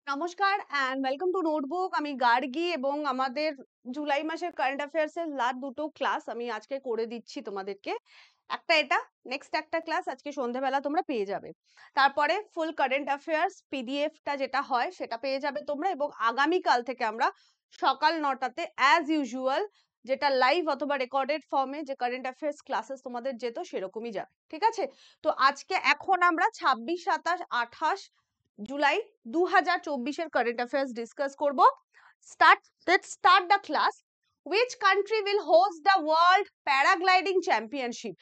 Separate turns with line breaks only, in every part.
নমস্কার and welcome to notebook. আমি গার্গী এবং আমাদের জুলাই মাসের কারেন্ট অ্যাফেয়ার্স এর লাস্ট দুটো ক্লাস আমি আজকে করে দিচ্ছি তোমাদেরকে। একটা এটা, নেক্সট একটা ক্লাস আজকে সন্ধ্যাবেলা তোমরা পেয়ে যাবে। তারপরে ফুল কারেন্ট অ্যাফেয়ার্স পিডিএফটা যেটা হয় সেটা পেয়ে যাবে তোমরা, এবং আগামীকাল থেকে আমরা সকাল 9টাতে অ্যাজ ইউজুয়াল যেটা লাইভ অথবা রেকর্ডেড ফর্মে যে কারেন্ট অ্যাফেয়ার্স ক্লাসেস তোমাদের যেত সেরকমই যাবে, ঠিক আছে? তো আজকে এখন আমরা 26, 27, 28 জুলাই 2024 কারেন্ট অ্যাফেয়ার্স ডিসকাস করব। Let's start the class. Which country will host the World Paragliding Championship?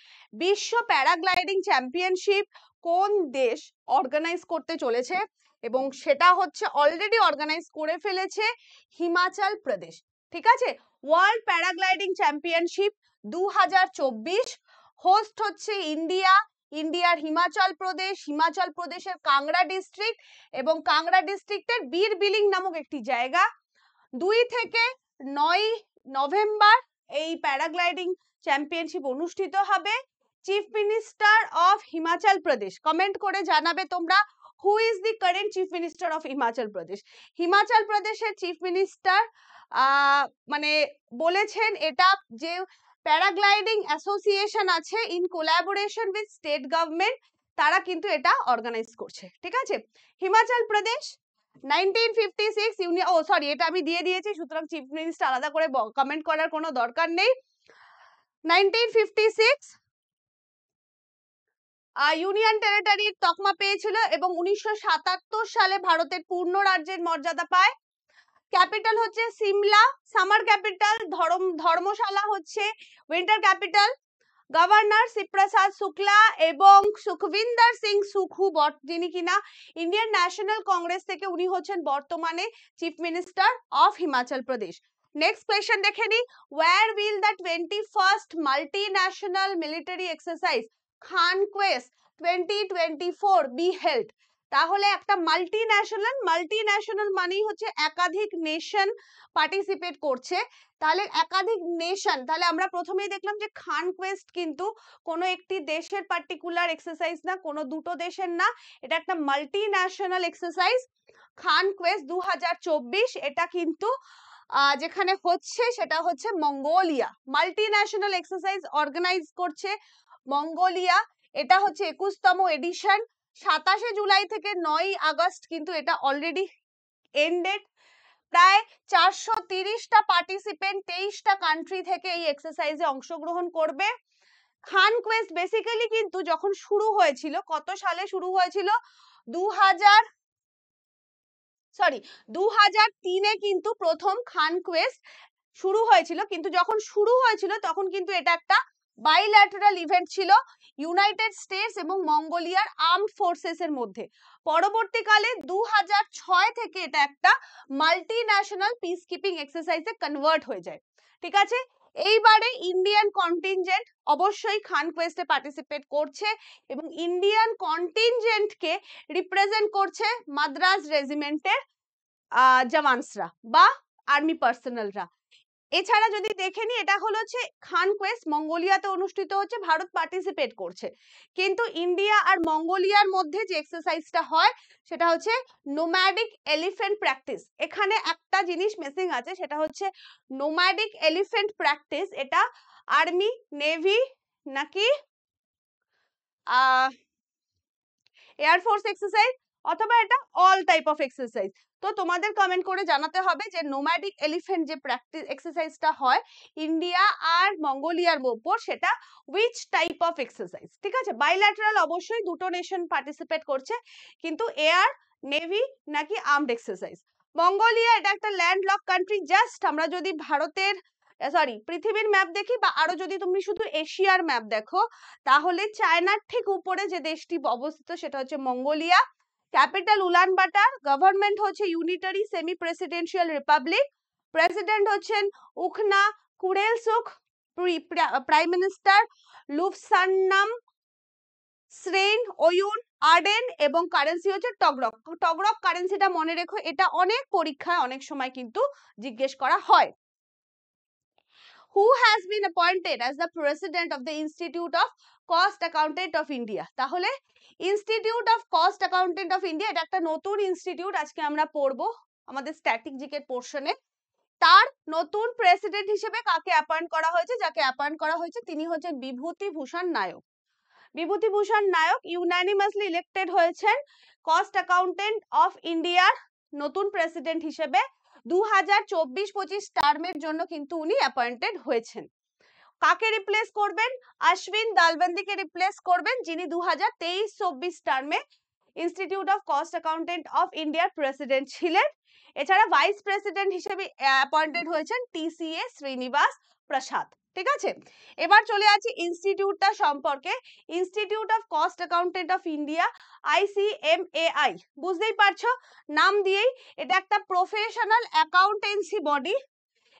বিশ্ব প্যারাগ্লাইডিং চ্যাম্পিয়নশিপ কোন দেশ অর্গানাইজ করতে চলেছে? এবং সেটা হচ্ছে অলরেডি অর্গানাইজ করে ফেলেছে হিমাচল প্রদেশ, ঠিক আছে? ওয়ার্ল্ড প্যারাগ্লাইডিং চ্যাম্পিয়নশিপ 2024 হোস্ট হচ্ছে ইন্ডিয়ার হিমাচল প্রদেশের কাংড়া ডিস্ট্রিক্ট এবং কাংড়া ডিস্ট্রিক্টের বীর বিলিং নামক একটি জায়গা। 2 থেকে 9 নভেম্বর এই প্যারাগ্লাইডিং চ্যাম্পিয়নশিপ অনুষ্ঠিত হবে। Chief minister of Himachal Pradesh, comment করে জানাবে তোমরা who is the current chief minister of Himachal Pradesh. Himachal প্রদেশের চিফ মিনিস্টার মানে বলেছেন এটা যে প্যারাগ্লাইডিং অ্যাসোসিয়েশন আছে in collaboration with state government, তারা কিন্তু এটা অর্গানাইজ করছে, ঠিক আছে? হিমাচল প্রদেশ 1956 এটা আমি দিয়ে দিয়েছি, সুতরাং চিফ মিনিস্টার আলাদা করে কমেন্ট করার কোনো দরকার নেই। 1956 ইউনিয়ন টেরিটরির তকমা পেয়েছিল এবং 1977 সালে ভারতের পূর্ণ রাজ্যের মর্যাদা পায়। ক্যাপিটাল হচ্ছে সিমলা, সামার ক্যাপিটাল ধর্মশালা হচ্ছে winter capital. Governor Shivprasad Shukla এবং সুখবিন্দর সিং সুখু যিনি কিনা ইন্ডিয়ান ন্যাশনাল কংগ্রেস থেকে, উনি হচ্ছেন বর্তমানে chief minister of Himachal Pradesh. Next question দেখে নি, where will the 21st multinational military exercise Khaan Quest 2024 be held? তাহলে একটা মাল্টিন্যাশনাল মানেই হচ্ছে একাধিক নেশন পার্টিসিপেট করছে। তাহলে একাধিক নেশন, তাহলে আমরা প্রথমেই দেখলাম যে খানকোয়েস্ট কিন্তু কোনো একটি দেশের পার্টিকুলার এক্সারসাইজ না, কোনো দুটো দেশের না, এটা একটা মাল্টিন্যাশনাল এক্সারসাইজ। খানকোয়েস্ট 2024 এটা কিন্তু যেখানে হচ্ছে সেটা হচ্ছে মঙ্গোলিয়া। মাল্টিন্যাশনাল এক্সারসাইজ অর্গানাইজ করছে মঙ্গোলিয়া। এটা হচ্ছে 21তম এডিশন। 27 জুলাই থেকে 9 আগস্ট কিন্তু এটা অলরেডি এন্ডেড। প্রায় 430টা পার্টিসিপেন্ট 23টা কান্ট্রি থেকে এই এক্সারসাইজে অংশগ্রহণ করবে। খানকোয়েস্ট বেসিক্যালি কিন্তু যখন শুরু হয়েছিল, কত সালে শুরু হয়েছিল? 2003-এ কিন্তু প্রথম খানকোয়েস্ট শুরু হয়েছিল, কিন্তু যখন শুরু হয়েছিল তখন কিন্তু এটা একটা বাইল্যাটারাল ইভেন্ট ছিল ইউনাইটেড স্টেটস এবং মঙ্গোলিয়ার আর্মড ফোর্সেস এর মধ্যে। পরবর্তীকালে 2006 থেকে এটা একটা মাল্টিন্যাশনাল পিস কিপিং এক্সারসাইজে কনভার্ট হয়ে যায়, ঠিক আছে? এইবারে ইন্ডিয়ান কন্টিনজেন্ট অবশ্যই খানকোয়েস্টে পার্টিসিপেট করছে এবং ইন্ডিয়ান কন্টিনজেন্টকে রিপ্রেজেন্ট করছে মাদ্রাজ রেজিমেন্টের জওয়ানসরা বা আর্মি পার্সোনালরা। এছাড়া যদি দেখে নি, এটা হলো হচ্ছে খানকোয়েস্ট মঙ্গোলিয়াতে অনুষ্ঠিত হচ্ছে, ভারত পার্টিসিপেট করছে, কিন্তু ইন্ডিয়া আর মঙ্গোলিয়ার মধ্যে যে এক্সারসাইজটা হয় সেটা হচ্ছে নোম্যাডিক এলিফ্যান্ট প্র্যাকটিস। এখানে একটা জিনিস মিসিং আছে, সেটা হচ্ছে নোম্যাডিক এলিফ্যান্ট প্র্যাকটিস এটা আর্মি, নেভি নাকি এয়ারফোর্স এক্সারসাইজ অথবা এটা অল টাইপ অফ এক্সারসাইজ। তো তোমাদের কমেন্ট করে জানাতে হবে যে নোম্যাডিক এলিফ্যান্ট যে প্র্যাকটিস এক্সারসাইজটা হয় ইন্ডিয়া আর মঙ্গোলিয়ার উপর, সেটা উইচ টাইপ অফ এক্সারসাইজ, ঠিক আছে? বাইল্যাটারাল অবশ্যই দুটো নেশন পার্টিসিপেট করছে, কিন্তু এয়ার, নেভি নাকি আর্মড এক্সারসাইজ। মঙ্গোলিয়া এটা একটা ল্যান্ডলক কান্ট্রি। জাস্ট আমরা যদি ভারতের পৃথিবীর ম্যাপ দেখি বা আরো যদি তুমি শুধু এশিয়ার ম্যাপ দেখো, তাহলে চায়নার ঠিক উপরে যে দেশটি অবস্থিত সেটা হচ্ছে মঙ্গোলিয়া। ক্যাপিটাল উলানবাটার, গভর্নমেন্ট হচ্ছে unitary semi presidential Republic, president হচ্ছেন উখনা কুরেলসুখ, প্রাইম মিনিস্টার লুফসান্নাম শ্রেন ওয়ুন আর্ডেন, এবং কারেন্সি হচ্ছে টগরক। টগরক কারেন্সিটা মনে রেখো, এটা অনেক পরীক্ষায় অনেক সময় কিন্তু জিজ্ঞেস করা হয়। who has been appointed as the president of the Institute of Cost Accountant of India? তাহলে Institute of Cost Accountant of India এটা একটা নতুন ইনস্টিটিউট, আজকে আমরা পড়বো আমাদের স্ট্যাটিক জিকের পোর্শনে। তার নতুন প্রেসিডেন্ট হিসেবে কাকে অ্যাপয়েন্ট করা হয়েছে? যাকে অ্যাপয়েন্ট করা হয়েছে তিনি হচ্ছেন বিভূতিভূষণ নায়ক। বিভূতিভূষণ নায়ক ইউনানিমাসলি ইলেক্টেড হয়েছেন কস্ট অ্যাকাউন্টেন্ট অফ ইন্ডিয়ার নতুন প্রেসিডেন্ট হিসেবে। 2024-25 টার্মের জন্য কিন্তু উনি অ্যাপয়েন্টেড হয়েছেন। কাকে রিপ্লেস করবেন? অশ্বিন দালবন্দিকে রিপ্লেস করবেন, যিনি 2023-24 টার্মে institute of cost accountant of ইন্ডিয়ার প্রেসিডেন্ট ছিলেন। এছাড়া ভাইস প্রেসিডেন্ট হিসেবে অ্যাপয়েন্টেড হয়েছেন TCA শ্রীনিবাস প্রসাদ। ঠিক আছে, এবার চলে আসি ইনস্টিটিউটটা সম্পর্কে। Institute of cost accountant of India, ICMAI, বুঝতেই পারছো নাম দিয়েই, এটা একটা প্রফেশনাল অ্যাকাউন্টেন্সি বডি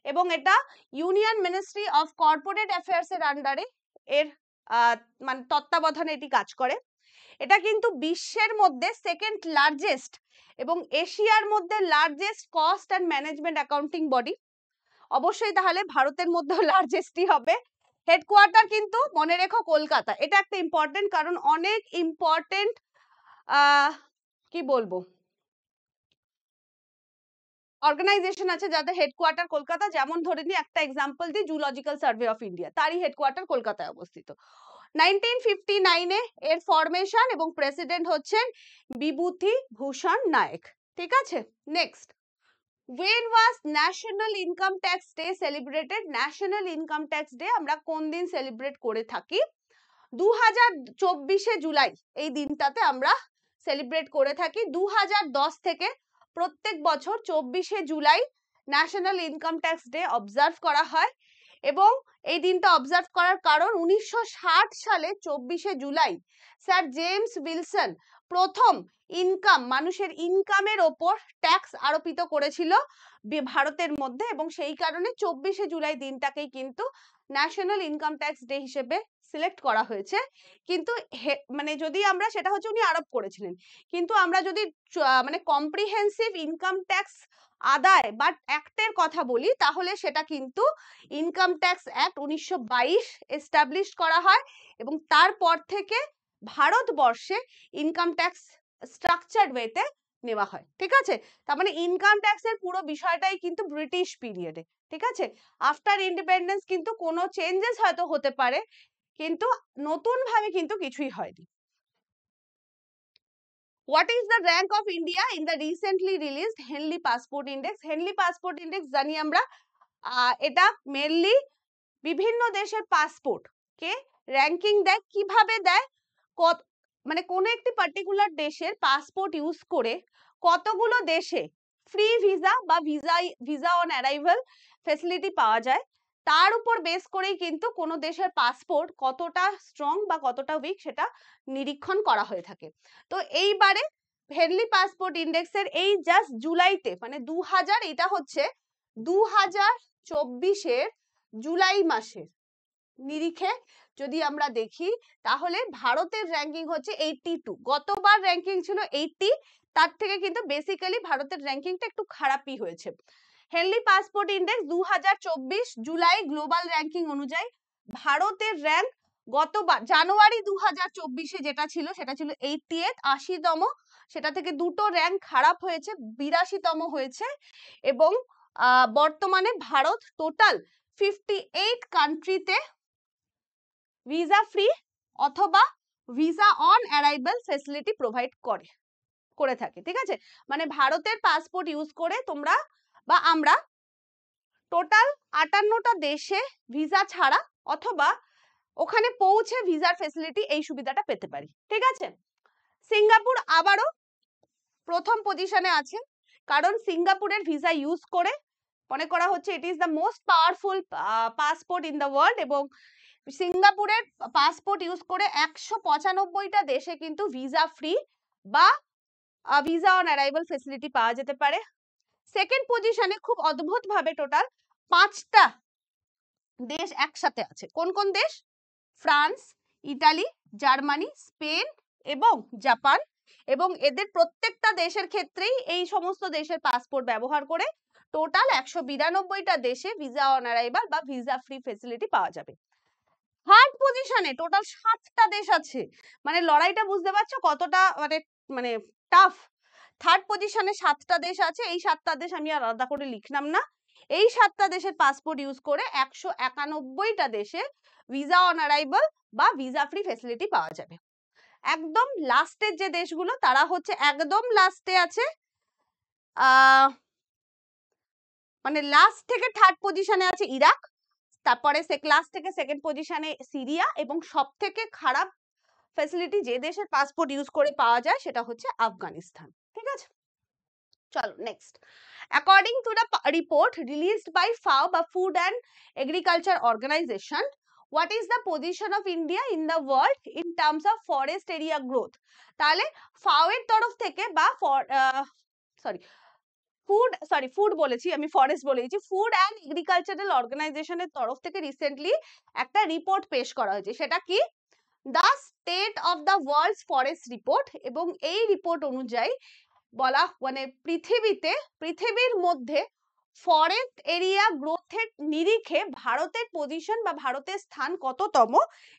এবং এটা union ministry of corporate affairs এর আন্ডারে এর মানে তত্ত্বাবধানে এটি কাজ করে। এটা কিন্তু বিশ্বের মধ্যে সেকেন্ড লার্জেস্ট এবং এশিয়ার মধ্যে largest cost and management accounting body. অবশ্যই তাহলে ভারতের মধ্যেও লার্জেস্টই হবে। হেডকোয়ার্টার কিন্তু মনে রেখো কলকাতা, এটা একটা ইম্পর্টেন্ট, কারণ অনেক ইম্পর্টেন্ট কি বলবো অর্গানাইজেশন আছে যাদের হেডকোয়ার্টার কলকাতা। যেমন ধরে নি একটা এক্সাম্পল দিই, জুলজিক্যাল সার্ভে অফ ইন্ডিয়া, তারই হেডকোয়ার্টার কলকাতায় অবস্থিত। 1959-এ এর ফরমেশন এবং প্রেসিডেন্ট হচ্ছেন বিভূতিভূষণ নায়ক। ঠিক আছে, next, when was national income tax day celebrated? National income tax day আমরা কোন দিন সেলিব্রেট করে থাকি? 2024 জুলাই এই দিনটাতে আমরা সেলিব্রেট করে থাকি। 2010 থেকে প্রত্যেক বছর 24 July national income tax day observe করা হয় এবং এই দিনটা অবজার্ভ করার কারণ 1960 সালে 24 জুলাই স্যার জেমস উইলসন প্রথম ইনকাম, মানুষের ইনকামের ওপর ট্যাক্স আরোপিত করেছিল ভারতের মধ্যে, এবং সেই কারণে 24 জুলাই দিনটাকেই কিন্তু ন্যাশনাল ইনকাম ট্যাক্স ডে হিসেবে সিলেক্ট করা হয়েছে। কিন্তু মানে যদি আমরা, সেটা হচ্ছে উনি আরোপ করেছিলেন, কিন্তু আমরা যদি মানে কম্প্রিহেন্সিভ ইনকাম ট্যাক্স আদায় বা অ্যাক্টের কথা বলি, তাহলে সেটা কিন্তু ইনকাম ট্যাক্স অ্যাক্ট 1922 এস্টাবলিশ করা হয় এবং তারপর থেকে ভারতবর্ষে ইনকাম ট্যাক্স স্ট্রাকচার্ড ওয়েতে নেওয়া হয়। ঠিক আছে, তার মানে ইনকাম ট্যাক্সের পুরো বিষয়টাই কিন্তু ব্রিটিশ পিরিয়ডে। ঠিক আছে, আফটার ইন্ডিপেন্ডেন্স কিন্তু কোনো চেঞ্জেস হয়তো হতে পারে, কিন্তু নতুন ভাবে কিন্তু কিছুই হয়নি। What is the rank of India in the recently released Henley Passport Index? Henley Passport Index জানি আমরা, এটা মেনলি বিভিন্ন দেশের পাসপোর্ট কে র্যাঙ্কিং দেয়। কিভাবে দেয়? মানে কোন একটি পার্টিকুলার দেশের পাসপোর্ট ইউজ করে কতগুলো দেশে ফ্রি ভিসা বা ভিসা অন অ্যারাইভাল ফ্যাসিলিটি পাওয়া যায়, তার উপর বেস করেই কিন্তু কোন দেশের পাসপোর্ট কতটা স্ট্রং বা কতটা উইক সেটা নিরীক্ষণ করা হয়ে থাকে। তো এইবারে হেনলি পাসপোর্ট ইন্ডেক্সের এই জাস্ট জুলাইতে, মানে 2000, এটা হচ্ছে 2024-এর জুলাই মাসের নিরিখে যদি আমরা দেখি, তাহলে ভারতের র্যাঙ্কিং হচ্ছে 82। গতবার র্যাঙ্কিং ছিল 80, তার থেকে কিন্তু বেসিক্যালি ভারতের র্যাঙ্কিংটা একটু খারাপই হয়েছে। Henley passport index 2024 July global ranking অনুযায়ী ভারতের র্যাঙ্ক গতবার জানুয়ারি 2024-এ যেটা ছিল সেটা ছিল 88, 80তম, সেটা থেকে দুটো র্যাঙ্ক খারাপ হয়েছে, 82তম হয়েছে। এবং বর্তমানে ভারত টোটাল 58 কান্ট্রিতে ভিসা ফ্রি অথবা visa on arrival facility provide করে থাকে। ঠিক আছে, মানে ভারতের পাসপোর্ট ইউজ করে তোমরা বা আমরা টোটাল 58টা দেশে ভিসা ছাড়া অথবা ওখানে পৌঁছে ভিসার ফ্যাসিলিটি এই সুবিধাটা পেতে পারি। ঠিক আছে, সিঙ্গাপুর আবারও প্রথম পজিশনে আছে, কারণ সিঙ্গাপুরের ভিসা ইউজ করে মনে করা হচ্ছে ইট is the most powerful passport in the world, এবং সিঙ্গাপুরের পাসপোর্ট ইউজ করে 195টা দেশে কিন্তু ভিসা ফ্রি বা ভিসা অন অ্যারাইভাল ফ্যাসিলিটি পাওয়া যেতে পারে। সেকেন্ড পজিশনে খুব অদ্ভুত ভাবে টোটাল 5টা দেশ একসাথে আছে। কোন কোন দেশ? ফ্রান্স, ইটালি, জার্মানি, স্পেন এবং জাপান। এবং এদের প্রত্যেকটা দেশের ক্ষেত্রেই এই সমস্ত দেশের পাসপোর্ট ব্যবহার করে টোটাল 192টা দেশে ভিসা অন অ্যারাইভাল বা ভিসা ফ্রি ফেসিলিটি পাওয়া যাবে। থার্ড পজিশনে টোটাল 7টা দেশ আছে, মানে লড়াইটা বুঝতে পারছো কতটা মানে মানে টাফ। থার্ড পজিশনে 7টা দেশ আছে, এই 7টা দেশ আমি আলাদা করে লিখলাম না। এই 7টা দেশের পাসপোর্ট ইউজ করে 191টা দেশে ভিসা অন অ্যারাইভাল বা ভিসা ফ্রি ফেসিলিটি পাওয়া যাবে। একদম লাস্টের যে দেশগুলো তারা হচ্ছে একদম লাস্টে আছে, মানে লাস্ট থেকে থার্ড পজিশনে আছে ইরাক, তারপরে লাস্ট থেকে সেকেন্ড পজিশনে সিরিয়া, এবং সব থেকে খারাপ ফ্যাসিলিটি যে দেশের পাসপোর্ট ইউজ করে পাওয়া যায় সেটা হচ্ছে আফগানিস্তান। ঠিক আছে, চলো next. According to the report released by FAO বা food and agriculture organization, what is the position of India in the world in terms of forest area growth? তাহলে ফাও এর তরফ থেকে বা ফুড বলেছি আমি, ফরেস্ট বলেছি, ফুড অ্যান্ড এগ্রিকালচারাল অর্গানাইজেশনের তরফ থেকে রিসেন্টলি একটা রিপোর্ট পেশ করা হয়েছে। সেটা কি? The state of the world's forest report. এবং এই রিপোর্ট অনুযায়ী বলা মানে পৃথিবীর মধ্যে ফরেস্ট এরিয়া গ্রোথের নিরিখে ভারতের পজিশন বা ভারতের স্থান কততম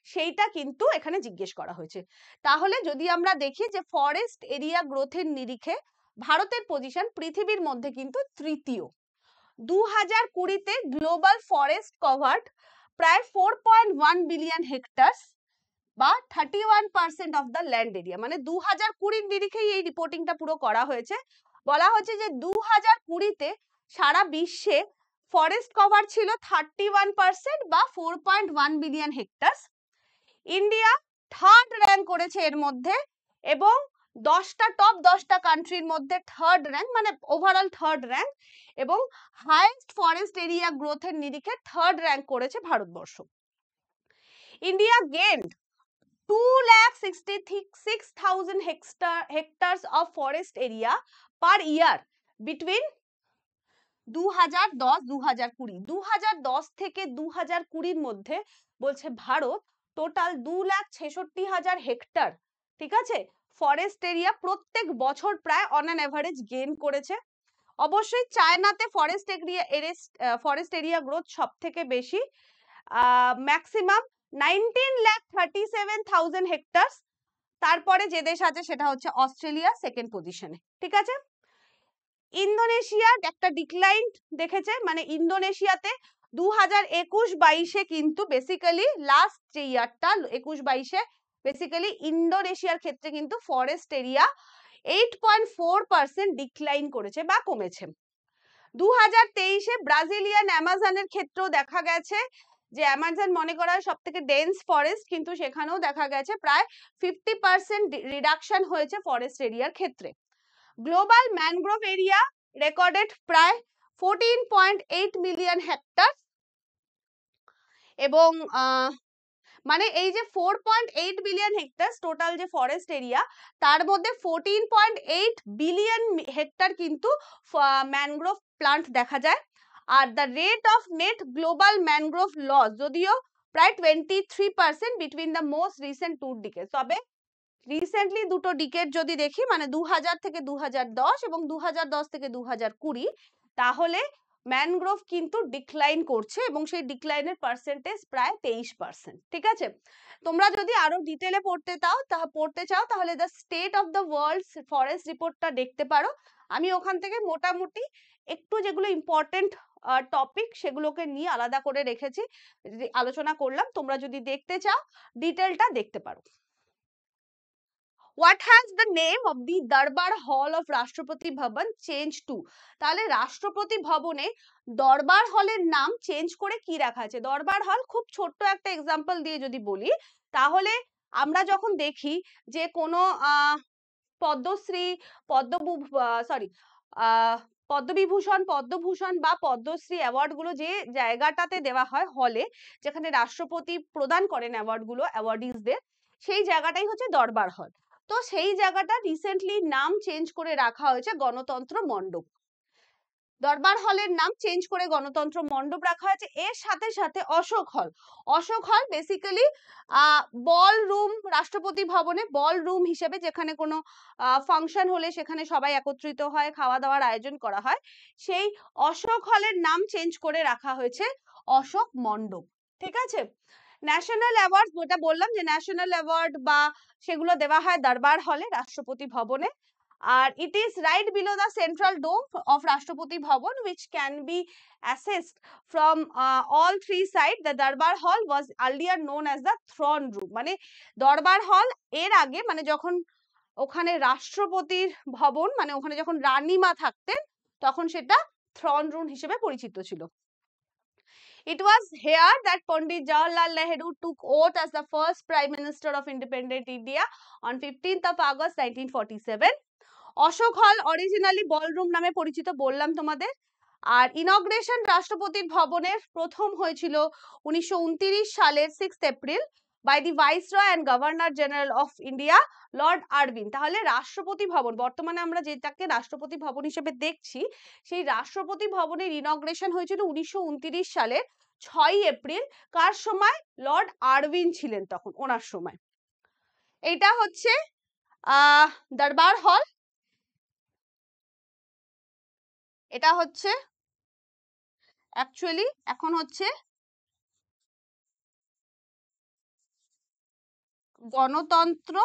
সেইটা কিন্তু এখানে জিজ্ঞেস করা হয়েছে। তাহলে যদি আমরা দেখি যে ফরেস্ট এরিয়া গ্রোথের নিরিখে ভারতের পজিশন পৃথিবীর মধ্যে কিন্তু তৃতীয়। 2020-তে গ্লোবাল ফরেস্ট কভার্ড প্রায় 4.1 বিলিয়ন হেক্টর বা 31% অফ দ্য ল্যান্ড এরিয়া। মানে 2020-র নিরিখেই এই রিপোর্টিংটা পুরো করা হয়েছে। বলা হচ্ছে যে 2020-তে সারা বিশ্বে ফরেস্ট কভার ছিল 31% বা 4.1 billion hectare. India third rank করেছে এর মধ্যে, এবং টপ 10টা কান্ট্রির মধ্যে থার্ড র্যাঙ্ক, মানে ওভারঅল থার্ড র্যাঙ্ক, এবং হাইয়েস্ট ফরেস্ট এরিয়া গ্রোথের নিরিখে থার্ড র্যাঙ্ক করেছে Bharatvarsha. India gained 2,66,000 hectares of forest area per year between 2010-2020। 2010 থেকে 2020-র মধ্যে বলছে ভারত টোটাল 2,66,000 হেক্টর, ঠিক আছে, ফরেস্ট এরিয়া প্রত্যেক বছর প্রায় অন অ্যান এভারেজ গেইন করেছে। অবশ্যই চায়নাতে ফরেস্ট এরিয়া গ্রোথ সব থেকে বেশি, ম্যাক্সিমাম 19,37,000 হেক্টর। তারপরে যে দেশ আছে সেটা হচ্ছে অস্ট্রেলিয়া সেকেন্ড পজিশনে। ঠিক আছে, ইন্দোনেশিয়া একটা ডিক্লাইন দেখেছে, মানে ইন্দোনেশিয়াতে 2021-22-এ কিন্তু বেসিক্যালি লাস্ট যে ইয়ারটা 21-22-এ বেসিক্যালি ইন্দোনেশিয়ার ক্ষেত্রে কিন্তু ফরেস্ট এরিয়া 8.4% ডিক্লাইন করেছে বা কমেছে। 2023-এ ব্রাজিলিয়ান অ্যামাজনের ক্ষেত্রেও দেখা গেছে যে অ্যামাজন মনে করা হয় সব থেকে ডেন্স ফরেস্ট, কিন্তু সেখানেও দেখা গেছে প্রায় 50% রিডাকশন হয়েছে ফরেস্ট এরিয়ার ক্ষেত্রে। গ্লোবাল ম্যানগ্রোভ এরিয়া রেকর্ডেড প্রায় 14.8 মিলিয়ন হেক্টর, এবং মানে এই যে 4.8 বিলিয়ন হেক্টর টোটাল যে ফরেস্ট এরিয়া, তার মধ্যে 14.8 বিলিয়ন হেক্টর কিন্তু ম্যানগ্রোভ প্লান্ট দেখা যায়। আর the rate of net global mangrove loss যদিও প্রায় 23% between the most recent 2 decade. তবে রিসেন্টলি দুটো ডিকেড যদি দেখি, মানে 2000 থেকে 2010 এবং 2010 থেকে 2020, তাহলে ম্যানগ্রোভ কিন্তু ডিক্লাইন করছে, এবং সেই ডিক্লাইনের পার্সেন্টেজ প্রায় 23%। ঠিক আছে, তোমরা যদি আরো ডিটেলে পড়তে চাও তাহলে the state of the world forest রিপোর্টটা দেখতে পারো। আমি ওখান থেকে মোটামুটি একটু যেগুলো ইম্পর্টেন্ট টপিক সেগুলোকে নিয়ে আলাদা করে রেখেছি, আলোচনা করলাম। তোমরা যদি দেখতে চাও ডিটেলটা দেখতে পারো। What has the name of the Darbar Hall of রাষ্ট্রপতি ভবন changed to? তাহলে রাষ্ট্রপতি ভবনে দরবার হলের নাম চেঞ্জ করে কি রাখা আছে? দরবার হল খুব ছোট্ট একটা এক্সাম্পল দিয়ে যদি বলি, তাহলে আমরা যখন দেখি যে কোনো পদ্মশ্রী, পদ্মবিভূষণ, পদ্মভূষণ বা পদ্মশ্রী অ্যাওয়ার্ড গুলো যে জায়গাটাতে দেওয়া হয় হলে, যেখানে রাষ্ট্রপতি প্রদান করেন অ্যাওয়ার্ড গুলো অ্যাওয়ার্ডিজদের, সেই জায়গাটাই হচ্ছে দরবার হল। তো সেই জায়গাটা রিসেন্টলি নাম চেঞ্জ করে রাখা হয়েছে গণতন্ত্র মণ্ডপ। দরবার হলের নাম চেঞ্জ করে গণতন্ত্র মণ্ডপ রাখা হয়েছে। এর সাথে সাথে অশোক হল, অশোক হল বেসিক্যালি বল রুম, রাষ্ট্রপতি ভবনে বল রুম হিসেবে, যেখানে কোনো ফাংশন হলে সেখানে সবাই একত্রিত হয়, খাওয়া দাওয়ার আয়োজন করা হয়, সেই অশোক হলের নাম চেঞ্জ করে রাখা হয়েছে অশোক মণ্ডপ। ঠিক আছে। ন্যাশনাল অ্যাওয়ার্ড, যেটা বললাম যে ন্যাশনাল অ্যাওয়ার্ড বা সেগুলো দেওয়া হয় দরবার হলে, রাষ্ট্রপতি ভবনে। আর it is right below the central dome of Rashtrapati Bhavan, which can be accessed from all three sides. The Darbar Hall was earlier known as the throne room. মানে দরবার হল এর আগে, মানে যখন ওখানে রাষ্ট্রপতির ভবন, মানে ওখানে যখন রানীমা থাকতেন, তখন সেটা থ্রন রুম হিসেবে পরিচিত ছিল। It was here that Pandit Jawaharlal Nehru took oath as the first Prime Minister of independent India on 15th of August 1947. Ashok হল অরিজিনালি বলরুম নামে পরিচিত, বললাম তোমাদের। আর ইনগ্রেশন রাষ্ট্রপতির ভবনের প্রথম হয়েছিল 1929 সালের 6 April by the viceroy and governor general of India Lord Irwin. তাহলে রাষ্ট্রপতি ভবন, বর্তমানে আমরা যেটাকে রাষ্ট্রপতি ভবন হিসেবে দেখছি, সেই রাষ্ট্রপতি ভবনের ইনগ্রেশন হয়েছিল 1929 সালের 6 এপ্রিল। কার সময়? লর্ড আরবিন ছিলেন তখন, ওনার সময়। এইটা হচ্ছে দরবার হল। এটা হচ্ছে অ্যাকচুয়ালি এখন হচ্ছে গণতন্ত্র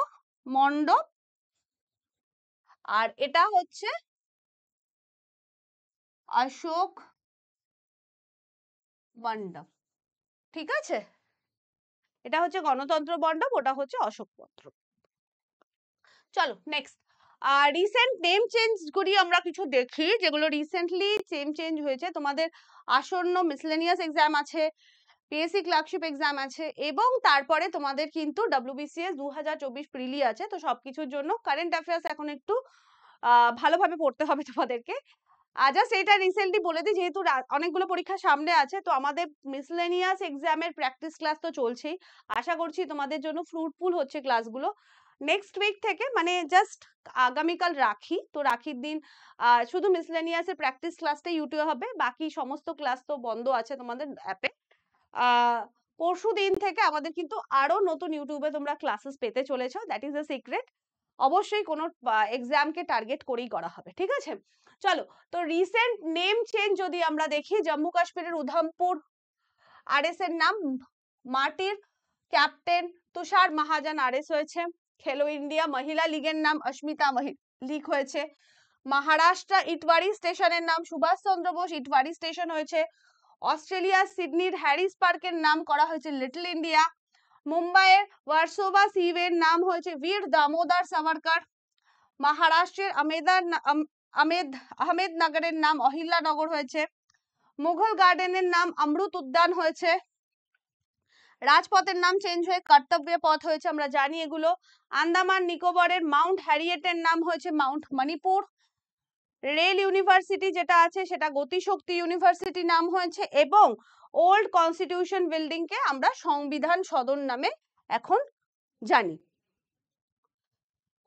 মণ্ডপ, আর এটা হচ্ছে অশোক মণ্ডপ। ঠিক আছে, এটা হচ্ছে গণতন্ত্র মণ্ডপ, ওটা হচ্ছে অশোক মণ্ডপ। চলো নেক্সট, রিসেন্ট নেম চেঞ্জ গুলি আমরা কিছু দেখি, যেগুলো রিসেন্টলি নেম চেঞ্জ হয়েছে। তোমাদের আসন্ন মিসলেনিয়াস এক্সাম আছে, পিএসসি ক্লার্কশিপ এক্সাম আছে, এবং তারপরে তোমাদের কিন্তু WBCS 2024 প্রিলি আছে। তো সবকিছুর জন্য কারেন্ট অ্যাফেয়ার্স এখন একটু ভালোভাবে পড়তে হবে তোমাদেরকে। জাস্ট এটা রিসেন্টলি বলে দিই, যেহেতু অনেকগুলো পরীক্ষা সামনে আছে, তো আমাদের মিসলেনিয়াস এক্সামের প্র্যাকটিস ক্লাস তো চলছেই। আশা করছি তোমাদের জন্য ফ্রুটফুল হচ্ছে ক্লাসগুলো। নেক্সট উইক থেকে, মানে জাস্ট আগামীকাল রাখি, তো রাখির দিন শুধু মিসলেনিয়াসের প্র্যাকটিস ক্লাসটাই ইউটিউবে হবে, বাকি সমস্ত ক্লাস তো বন্ধ আছে তোমাদের অ্যাপে। পরশু দিন থেকে আমাদের কিন্তু আরো নতুন ইউটিউবে তোমরা ক্লাসেস পেতে চলেছো, দ্যাট ইজ আ সিক্রেট। অবশ্যই কোনো এক্সামকে টার্গেট করেই করা হবে। ঠিক আছে, চলো। তো রিসেন্ট নেম চেঞ্জ যদি আমরা দেখি, জম্মু কাশ্মীরের উধমপুর আরএস এর নাম মাটির ক্যাপ্টেন তুষার মহাজন আরএস হয়েছে। খেলো ইন্ডিয়া মহিলা লীগের নাম অস্মিতা লীগ হয়েছে। মহারাষ্ট্র ইটওয়ারি স্টেশনের নাম সুভাষ চন্দ্র বোস ইটওয়ারি স্টেশন হয়েছে। অস্ট্রেলিয়া সিডনির হ্যারিস পার্কের নাম করা হয়েছে লিটল ইন্ডিয়া। মুম্বাইয়ের ভার্সোভা সিওয়ের নাম হয়েছে বীর দামোদর সাভারকর। মহারাষ্ট্রের আহমেদনগরের নাম অহিল্লানগর হয়েছে। মুঘল গার্ডেনের নাম অমৃত উদ্যান হয়েছে। রাজপথের নাম চেঞ্জ হয়ে কর্তব্য পথ হয়েছে, আমরা জানি এগুলো। আন্দামান নিকোবরের মাউন্ট হ্যারিয়েটের নাম হয়েছে মাউন্ট মণিপুর। রেল ইউনিভার্সিটি যেটা আছে সেটা গতিশক্তি ইউনিভার্সিটি নাম হয়েছে, এবং ওল্ড কনস্টিটিউশন বিল্ডিং কে আমরা সংবিধান সদন নামে এখন জানি।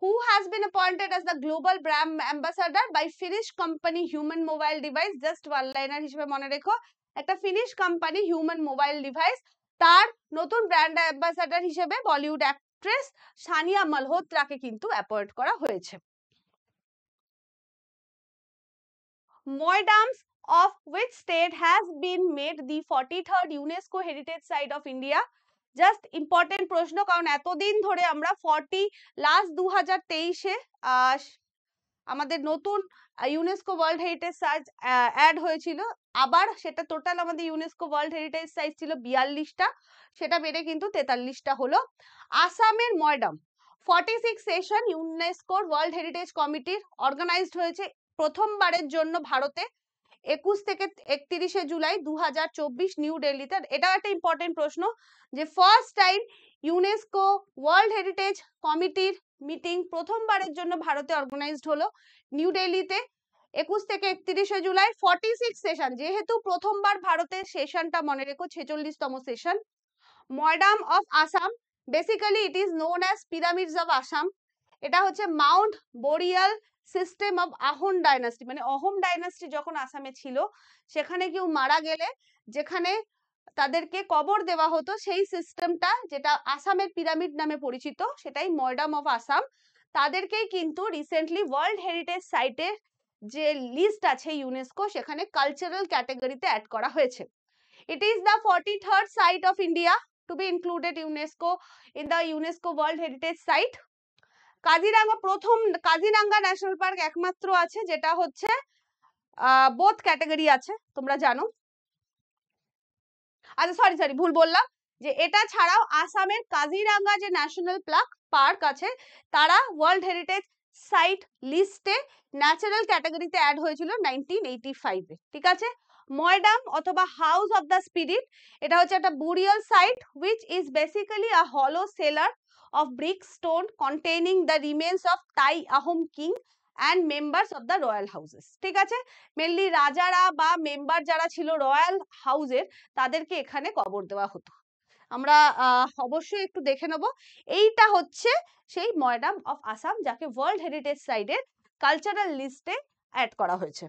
Who has been appointed as the global brand ambassador by Finnish company Human Mobile Device? Just one liner হিসেবে মনে রেখো, একটা finish company human mobile device, তার নতুন ব্র্যান্ড অ্যাম্বাসাডার হিসেবে বলিউড অ্যাক্ট্রেস সানিয়া মালহোত্রাকে কিন্তু অ্যাপয়েন্ট করা হয়েছে। Moidams of which state has been made the 43rd UNESCO Heritage Site of India? Just important প্রশ্ন, কারণ এতদিন ধরে আমরা লাস্ট 2023-এ আমাদের নতুন UNESCO world heritage site add হয়েছিল, আবার সেটা টোটাল আমাদের ইউনেস্কো ওয়ার্ল্ড হেরিটেজ সাইট ছিল 42টা, সেটা বেড়ে কিন্তু 43টা হলো। আসামের ময়ডাম 46 সেশন ইউনেস্কোর ওয়ার্ল্ড হেরিটেজ কমিটির অর্গানাইজড হয়েছে প্রথমবারের জন্য ভারতে 21 থেকে 31 জুলাই 2024 নিউ দিল্লিতে। এটাও একটা ইম্পর্টেন্ট প্রশ্ন, যে first time UNESCO world heritage কমিটির মিটিং প্রথমবারের জন্য ভারতে অর্গানাইজড হলো নিউ দিল্লিতে 21 থেকে 31 জুলাই। 46 সেশন, যেহেতু প্রথমবার ভারতের সেশনটা মনে রেখো 46তম session. Moidam of Assam, basically it is known as pyramids of Assam. এটা হচ্ছে mound burial system of Ahom dynasty, মানে অহোম ডাইনাস্টি যখন আসামে ছিল সেখানে কেউ মারা গেলে যেখানে তাদেরকে কবর দেওয়া হতো সেই সিস্টেমটা, যেটা আসামের পিরামিড নামে পরিচিত, সেটাই ময়ডাম অফ আসাম। তাদেরকেই কিন্তু রিসেন্টলি ওয়ার্ল্ড হেরিটেজ সাইটের যে লিস্ট আছে ইউনেস্কো, সেখানে কালচারাল ক্যাটাগরিতে অ্যাড করা হয়েছে। It is the 43rd site of India to be included UNESCO in the UNESCO world heritage site. Kaziranga প্রথম, কাজিরাঙ্গা ন্যাশনাল পার্ক একমাত্র আছে যেটা হচ্ছে বোথ ক্যাটাগরি আছে, তোমরা জানো। আচ্ছা সরি ভুল বললাম, যে এটা ছাড়াও আসামের কাজিরাঙ্গা যে ন্যাশনাল পার্ক আছে তারা ওয়ার্ল্ড হেরিটেজ সাইট লিস্টে ন্যাচারাল ক্যাটাগরিতে অ্যাড হয়েছিল 1985 এ, ঠিক আছে। ময়ডাম অথবা হাউস অফ দ্য স্পিরিট, এটা হচ্ছে একটা burial site which is basically a hollow cellar of brick stone containing the remains of Tai Ahom king and members of the royal houses, ঠিক আছে। মেনলি রাজারা বা মেম্বার যারা ছিল রয়্যাল হাউসের তাদেরকে এখানে কবর দেওয়া হতো। আমরা অবশ্যই একটু দেখে নেব। এইটা হচ্ছে সেই ময়ডাম অফ আসাম যাকে ওয়ার্ল্ড হেরিটেজ সাইটের কালচারাল লিস্টে অ্যাড করা হয়েছে।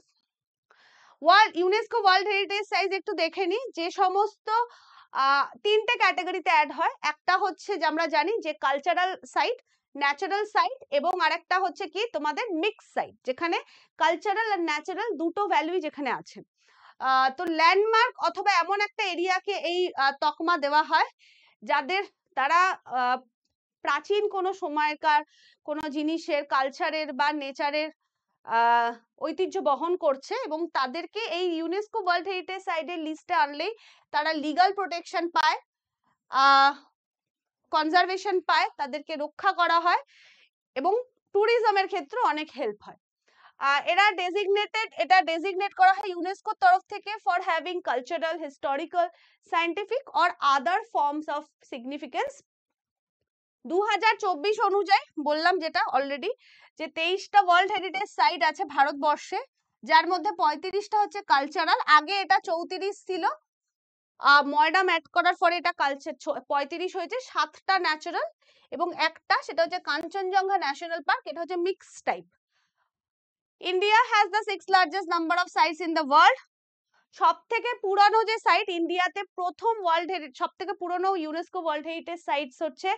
ইউনেস্কো ওয়ার্ল্ড হেরিটেজ সাইট একটু দেখে নি, যে সমস্ত তিনটে ক্যাটাগরিতে অ্যাড হয়, একটা হচ্ছে যে আমরা জানি যে কালচারাল সাইট, ন্যাচারাল সাইট, এবং আরেকটা হচ্ছে কি তোমাদের মিক্স সাইট, যেখানে কালচারাল আর ন্যাচারাল দুটো ভ্যালুই যেখানে আছে। তো ল্যান্ডমার্ক অথবা এমন একটা এরিয়াকে এই তকমা দেওয়া হয় যাদের তারা প্রাচীন কোনো সময়কার কোনো জিনিসের, কালচারের বা নেচারের ঐতিহ্য বহন করছে, এবং তাদেরকে এই ইউনেস্কো ওয়ার্ল্ড হেরিটেজ সাইটের লিস্টে আনলেই তারা লিগাল প্রোটেকশন পায়, কনজারভেশন পায়, তাদেরকে রক্ষা করা হয় এবং ট্যুরিজমের ক্ষেত্রে অনেক হেল্প হয়। এটা ডেজিগনেট করা হয় ইউনেস্কোর তরফ থেকে for having cultural, historical, scientific or other forms of significance. 2024 অনুযায়ী বললাম যেটা অলরেডি, যে 23টা ওয়ার্ল্ড হেরিটেজ সাইট আছে ভারতবর্ষে, যার মধ্যে 35টা হচ্ছে কালচারাল। আগে এটা 34 ছিল, ময়ডাম অ্যাড করার পরে এটা কালচার 35 হয়েছে। 7টা ন্যাচারাল এবং একটা সেটা হচ্ছে কাঞ্চনজঙ্ঘা ন্যাশনাল পার্ক, এটা হচ্ছে mix type. India has the 6th largest number of sites in the world. সব থেকে পুরনো যে সাইট ইন্ডিয়াতে, প্রথম সব থেকে পুরনো ইউনেস্কো ওয়ার্ল্ড হেরিটেজ সাইটস হচ্ছে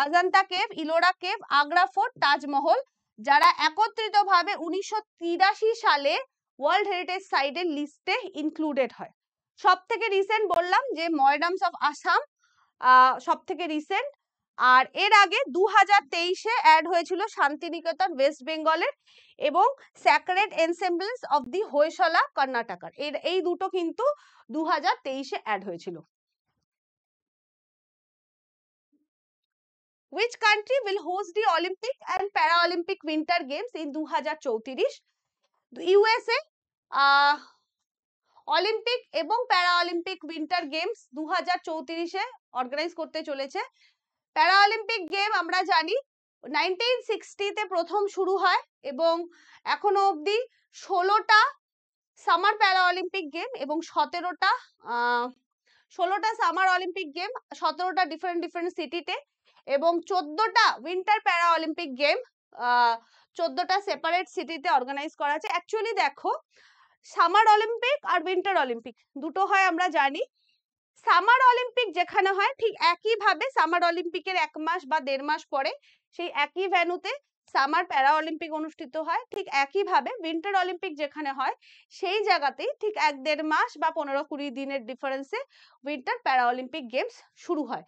Ajanta cave, Ellora cave, Agra fort, Taj Mahal, যারা একত্রিতভাবে 1983 সালে ওয়ার্ল্ড হেরিটেজ সাইটের লিস্টে ইনক্লুডেড হয়। সব থেকে রিসেন্ট বললাম যে ময়ডামস অফ আসাম সব থেকে রিসেন্ট, আর এর আগে 2023-এ অ্যাড হয়েছিল শান্তিনিকেতন ওয়েস্ট বেঙ্গলের এবং স্যাক্রেড এনসেম্বলস অফ দি হোয়সলা কর্ণাটকার, এই দুটো কিন্তু 2023-এ অ্যাড হয়েছিল। Which country will host the Olympic and Paralympic Winter Games in 2034? USA Olympic এবং প্যারাঅলিম্পিক উইন্টার গেমস 2034-এ অর্গানাইজ করতে চলেছে। প্যারাঅলিম্পিক গেম আমরা জানি 1960-তে প্রথম শুরু হয় এবং এখনো অবধি 16টা সামার প্যারাঅলিম্পিক গেম এবং 16টা সামার অলিম্পিক গেম, 17টা ডিফারেন্ট সিটিতে, এবং 14টা উইন্টার প্যারাঅলিম্পিক গেম 14টা সেপারেট সিটিতে অর্গানাইজ করা আছে। অ্যাকচুয়ালি দেখো, সামার অলিম্পিক আর উইন্টার অলিম্পিক দুটো হয় আমরা জানি। সামার অলিম্পিক যেখানে হয় ঠিক একইভাবে সামার অলিম্পিকের 1 মাস বা 1.5 মাস পরে সেই একই ভ্যানুতে সামার প্যারা অলিম্পিক অনুষ্ঠিত হয়। ঠিক একইভাবে উইন্টার অলিম্পিক যেখানে হয় সেই জায়গাতেই ঠিক 1-1.5 মাস বা 15-20 দিনের ডিফারেন্সে উইন্টার প্যারা অলিম্পিক গেমস শুরু হয়।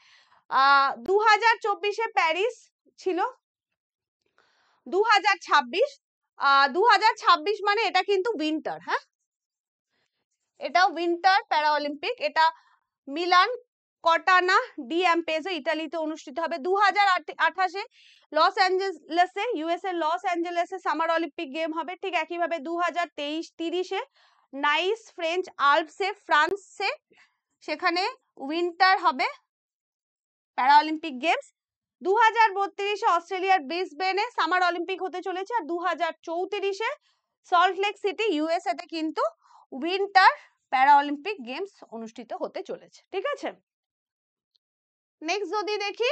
2024-এ প্যারিস ছিল, 2026 মানে এটা কিন্তু উইন্টার, হ্যাঁ এটা উইন্টার প্যারা অলিম্পিক, এটা মিলান কর্টানা ডি অ্যাম্পেজো ইতালিতে অনুষ্ঠিত হবে। 2028-এ লস অ্যাঞ্জেলেসে, ইউএসএ লস অ্যাঞ্জেলেসে সামার অলিম্পিক গেম হবে। ঠিক একইভাবে 2030-এ নাইস ফ্রেঞ্চ আল্পসে ফ্রান্সে সেখানে উইন্টার হবে প্যারা অলিম্পিক গেমস। 2032-এ অস্ট্রেলিয়ার ব্রিসবেনে সামার অলিম্পিক হতে চলেছে, আর 2034-এ সল্ট লেক সিটি ইউএসএ তে কিন্তু উইন্টার প্যারা অলিম্পিক গেমস অনুষ্ঠিত হতে চলেছে, ঠিক আছে। নেক্সট যদি দেখি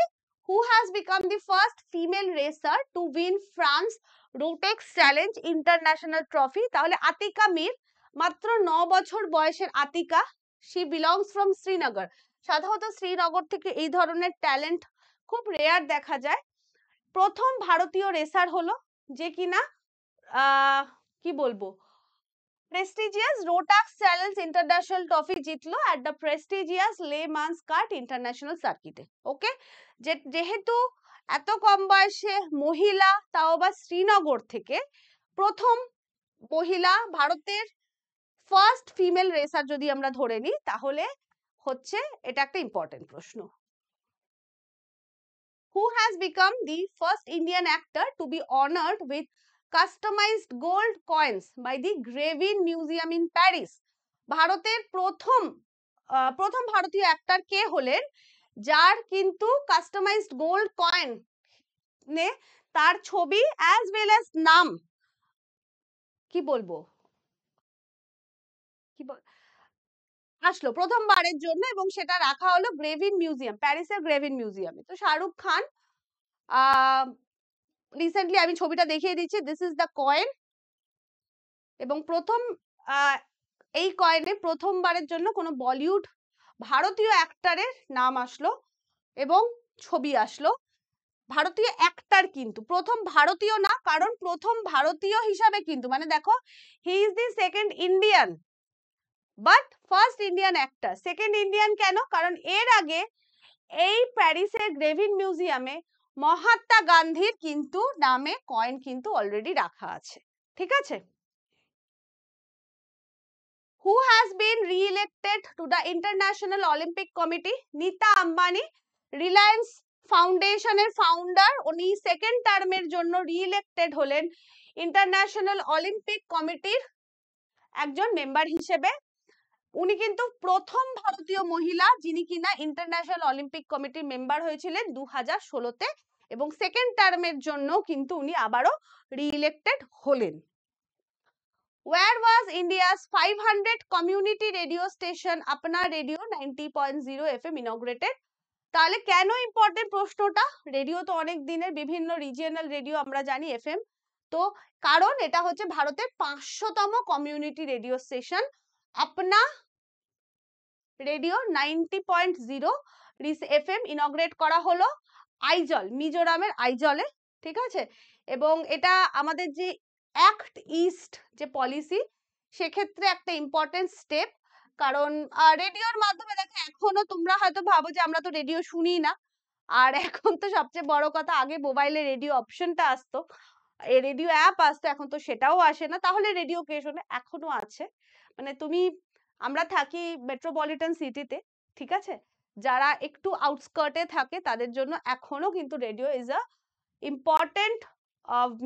Who has become the first female racer to win France Rotex Challenge International Trophy? তাহলে আতিকা মির, মাত্র 9 বছর বয়সের Atika, she belongs from Srinagar. সাধারণত শ্রীনগর থেকে এই ধরনের ট্যালেন্ট খুব রেয়ার দেখা যায়। প্রথম ভারতীয় রেসার হলো যে কিনা কি বলবো, প্রেস্টিজিয়াস রোটাক্স চ্যালেঞ্জ ইন্টারন্যাশনাল ট্রফি জিতলো অ্যাট দ্য প্রেস্টিজিয়াস লে মানস্কাট ইন্টারন্যাশনাল সার্কিটে। ওকে, যেহেতু এত কম বয়সে মহিলা, তাও আবার শ্রীনগর থেকে, প্রথম মহিলা, ভারতের ফার্স্ট ফিমেল রেসার যদি আমরা ধরে নিই, তাহলে হচ্ছে এটা একটা ইম্পর্টেন্ট প্রশ্ন। Who has become the first Indian actor to be honored with customized gold coins by the Gravin Museum in Paris? ভারতের প্রথম ভারতীয় অ্যাক্টর কে হলেন যার কিন্তু কাস্টমাইজড গোল্ড কয়েন নে তার ছবি অ্যাজ ওয়েল অ্যাজ নাম কি বলবো আসলো প্রথমবারের জন্য, এবং সেটা রাখা হলো গ্রেভিন মিউজিয়াম, প্যারিসের গ্রেভিন মিউজিয়ামে। তো শাহরুখ খান, রিসেন্টলি আমি ছবিটা দেখিয়ে দিচ্ছি, দিস ইজ দ্য কয়েন, এবং প্রথম এই কয়েনে প্রথমবারের জন্য কোনো বলিউড ভারতীয় অ্যাক্টরের নাম আসলো এবং ছবি আসলো। ভারতীয় অ্যাক্টর, কিন্তু প্রথম ভারতীয় না, কারণ প্রথম ভারতীয় হিসাবে কিন্তু মানে দেখো, he is the second Indian but first Indian actor. Second Indian কেন? কারণ এর আগে এই প্যারিসের গ্রেভিন মিউজিয়ামে মহাত্মা গান্ধীর কিন্তু নামে কয়েন কিন্তু অলরেডি রাখা আছে। ঠিক আছে? Who has been re-elected to the International Olympic Committee? Nita Ambani, Reliance ফাউন্ডেশনের ফাউন্ডার, উনি সেকেন্ড টার্মের জন্য রি-ইলেক্টেড হলেন ইন্টারন্যাশনাল অলিম্পিক কমিটির একজন মেম্বার হিসেবে। উনি কিন্তু প্রথম ভারতীয় মহিলা যিনি কিনা ইন্টারন্যাশনাল অলিম্পিক কমিটির মেম্বার হয়েছিলেন 2016-তে, এবং সেকেন্ড টার্মের জন্য কিন্তু উনি আবারও রি-ইলেক্টেড হলেন। Where was India's 500 community radio station Apna Radio 90.0 FM inaugurated? তাহলে কেন ইম্পর্টেন্ট প্রশ্নটা? রেডিও তো অনেক দিনের, বিভিন্ন রিজিয়নাল রেডিও আমরা জানি এফএম, তো কারণ এটা হচ্ছে ভারতের 500তম কমিউনিটি রেডিও স্টেশন আপনা রেডিও 90.0 এফএম ইনগ্রেট করা হলো আইজল, মিজোরামের আইজলে। ঠিক আছে, এবং এটা আমাদের যে অ্যাক্ট ইস্ট যে পলিসি, সেক্ষেত্রে একটা ইম্পর্টেন্ট স্টেপ, কারণ রেডিওর মাধ্যমে দেখো, এখনো তোমরা হয়তো ভাবো যে আমরা তো রেডিও শুনি না, আর এখন তো সবচেয়ে বড় কথা, আগে মোবাইলে রেডিও অপশনটা আসতো, এই রেডিও অ্যাপ আসতো, এখন তো সেটাও আসে না। তাহলে রেডিও কে শোনে? এখনো আছে, মানে তুমি, আমরা থাকি মেট্রোপলিটন সিটিতে, ঠিক আছে, যারা একটু আউটস্কার্টে থাকে তাদের জন্য এখনো কিন্তু radio is a important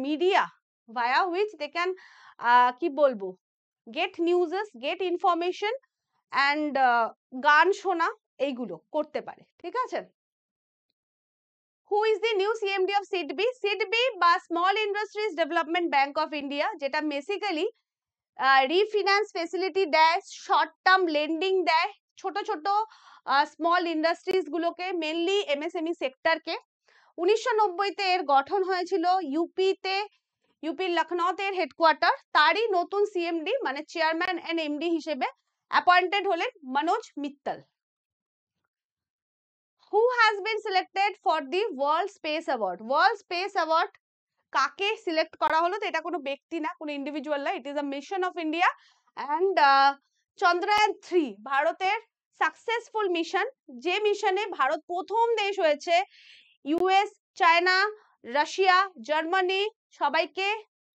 media via which they can কি বলবো, get newses, get information and গান শোনা, এইগুলো করতে পারে। ঠিক আছে? Who is the new CMD of SIDBI? SIDBI বা small industries development bank of India, যেটা বেসিক্যালি রিফিনান্স ফেসিলিটি দেয়, শর্ট টার্ম লেন্ডিং দেয় ছোট ছোট স্মল ইন্ডাস্ট্রিজ গুলোকে, মেনলি এমএসএমই সেক্টরকে। 1990-তে এর গঠন হয়েছিল ইউপিতে, ইউপির লখনউতে এর হেডকোয়ার্টার। তারই নতুন সিএমডি মানে চেয়ারম্যান এন্ড এমডি হিসেবে অ্যাপয়েন্টেড হলেন Manoj Mittal. Who has been selected for the World Space Award? World Space Award কাকে সিলেক্ট করা হলো? তো এটা কোনো ব্যক্তি না, কোনো ইন্ডিভিজুয়াল না, it is a mission of India and Chandrayaan 3 ভারতের সাকসেসফুল মিশন, যে মিশনে ভারত প্রথম দেশ হয়েছে ইউএস, চায়না, রাশিয়া, জার্মানি সবাইকে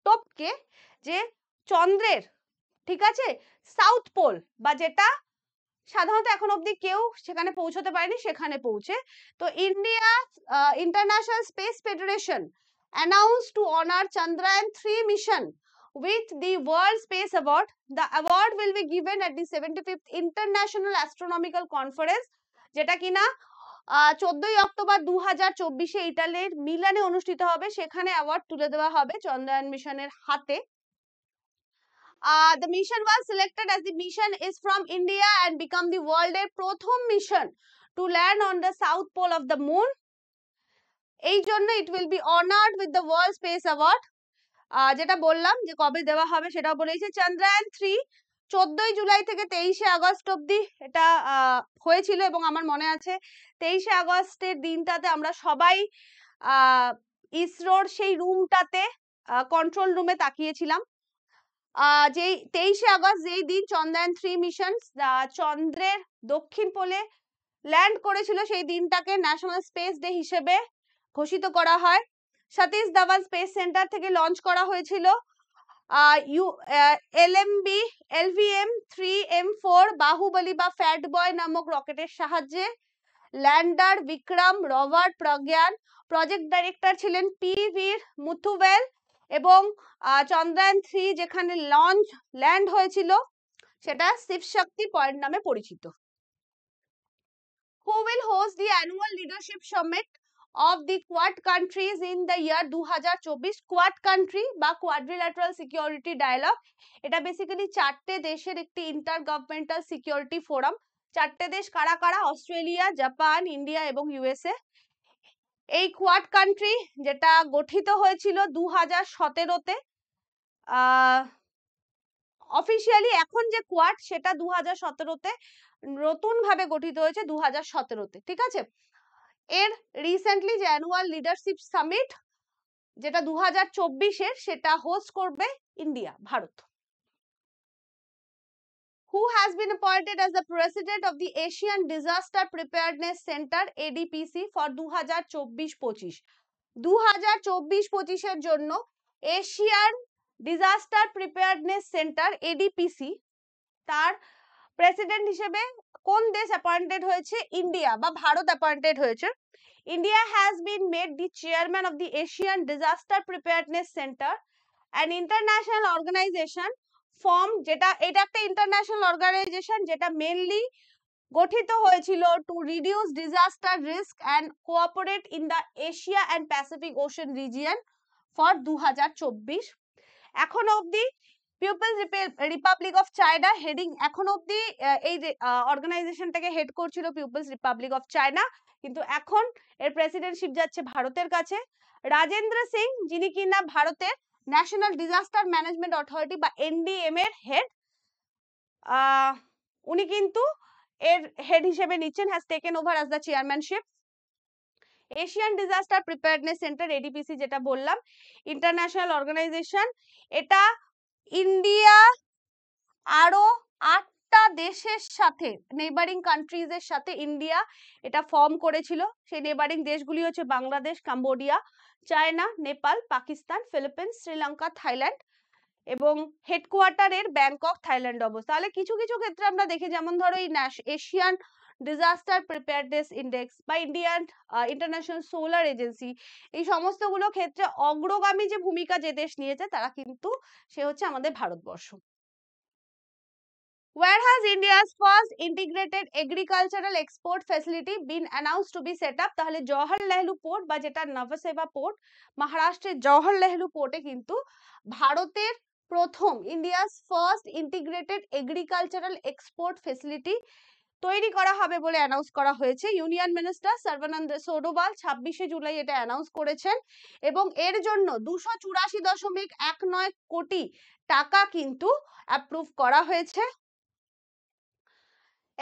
টপকে যে চন্দ্রের, ঠিক আছে, সাউথ পোল বা যেটা সাধারণত এখন অবধি কেউ সেখানে পৌঁছতে পারেনি, সেখানে পৌঁছে। তো India international space federation announced to honor Chandrayaan 3 mission with the World Space Award. The award will be given at the 75th International Astronomical Conference, যেটা কিনা 14ই অক্টোবর 2024-এ ইটালির মিলানে অনুষ্ঠিত হবে। সেখানে অ্যাওয়ার্ড তুলে দেওয়া হবে চন্দ্রয়ান মিশনের হাতে। The mission was selected as the mission is from India and become the world এর প্রথম mission to land on the south pole of the moon. এই জন্য it will be honoured with the world space award. যেটা বললাম যে কবে দেওয়া হবে সেটাও বলেছে। চন্দ্রায়ন 3 14ই জুলাই থেকে 23শে আগস্ট অব্দি এটা হয়েছিল এবং আমার মনে আছে 23শে আগস্টের দিনটাতে আমরা সবাই ইসরোর সেই রুমটাতে কন্ট্রোল রুমে তাকিয়েছিলাম। যেই 23শে আগস্ট যেই দিন চন্দ্রায়ন 3 মিশন চন্দ্রের দক্ষিণ পোলে ল্যান্ড করেছিল, সেই দিনটাকে ন্যাশনাল স্পেস ডে হিসেবে ঘোষিত করা হয়। সতীশ ধাওয়ান স্পেস সেন্টার থেকে লঞ্চ করা হয়েছিল LVM-3M4 বাহুবলী বা ফ্যাট বয় নামক রকেটের সাহায্যে। ল্যান্ডার বিক্রম, রবার্ট প্রজ্ঞান, প্রজেক্ট ডাইরেক্টর ছিলেন PV মুথুওয়েল এবং চন্দ্রায়ন 3 যেখানে ল্যান্ড হয়েছিল সেটা শিব শক্তি পয়েন্ট নামে পরিচিত। Who will host the annual leadership summit of the Quad countries in the year 2024? Quad country বা quadrilateral security dialogue, এটা বেসিক্যালি চারটে দেশের একটি ইন্টার গভর্নমেন্টাল সিকিউরিটি ফোরাম। চারটে দেশ কারা কারা? অস্ট্রেলিয়া, জাপান, ইন্ডিয়া এবং USA। এই কোয়াড কান্ট্রি যেটা গঠিত হয়েছিল 2017-তে, অফিসিয়ালি এখন যে কোয়াড সেটা 2017-তে নতুন ভাবে গঠিত হয়েছে 2017-তে, ঠিক আছে। এর রিসেন্টলি যে অ্যানুয়াল লিডারশিপ সামিট যেটা 2024-এর সেটা হোস্ট করবে India, Bharat. Who has been appointed as the president of the Asian Disaster Preparedness Center ADPC for 2024-25? 2024-25-এর জন্য Asian disaster preparedness centre ADPC তার প্রেসিডেন্ট হিসেবে কোন দেশ অ্যাপয়েন্টেড হয়েছে? ইন্ডিয়া বা ভারত অ্যাপয়েন্টেড হয়েছে। India has been made the chairman of the Asian Disaster Preparedness Center, an international organization এটা একটা ইন্টারন্যাশনাল অর্গানাইজেশন যেটা মেইনলি গঠিত হয়েছিল to reduce disaster risk and cooperate in the Asia and Pacific ocean region for 2024। এখন অবধি people's republic of China heading, এখন অবধি এই অর্গানাইজেশনটাকে হেড করছিল পিপলস রিপাবলিক অফ চায়না, কিন্তু এখন এর প্রেসিডেন্টশিপ যাচ্ছে ভারতের কাছে। রাজেন্দ্র সিং, যিনি কিনা ভারতের ন্যাশনাল ডিজাস্টার ম্যানেজমেন্ট অথরিটি বা NDM এর হেড, উনি কিন্তু এর হেড হিসেবে নিচ্ছেন, has taken over as the chairmanship. Asian disaster preparedness centre ADPC যেটা বললাম ইন্টারন্যাশনাল অর্গানাইজেশন, এটা ইন্ডিয়া আরো 8টা দেশের সাথে, নেইবারিং কান্ট্রিজ এর সাথে ইন্ডিয়া এটা ফর্ম করেছিল। সেই নেইবারিং দেশগুলি হচ্ছে Bangladesh, Cambodia, China, Nepal, Pakistan, Philippines, Sri Lanka, Thailand এবং হেডকোয়ার্টারের ব্যাংকক, থাইল্যান্ড অবস্থা। তাহলে কিছু কিছু ক্ষেত্রে আমরা দেখি, যেমন ধরো এই এশিয়ান ডিজাস্টার প্রিপেয়ারনেস ইন্ডেক্স বা ইন্ডিয়ান ইন্টারন্যাশনাল সোলার এজেন্সি, এই সমস্তগুলো ক্ষেত্রে অগ্রগামী যে ভূমিকা যে দেশ নিয়েছে তারা কিন্তু সে হচ্ছে আমাদের Bharatvarsha. Where has India's first integrated agricultural export facility been announced to be set up? তাহলে জওহর নেহরু পোর্ট বা যেটা নভসেবা পোর্ট, মহারাষ্ট্রের জওহর নেহরু পোর্টে কিন্তু ভারতের প্রথম India's first integrated agricultural export facility তৈরি করা হবে বলে অ্যানাউন্স করা হয়েছে। ইউনিয়ন মিনিস্টার সর্বানন্দ সোনোওয়াল 26শে জুলাই এটা অ্যানাউন্স করেছেন এবং এর জন্য 284.19 কোটি টাকা কিন্তু অ্যাপ্রুভ করা হয়েছে।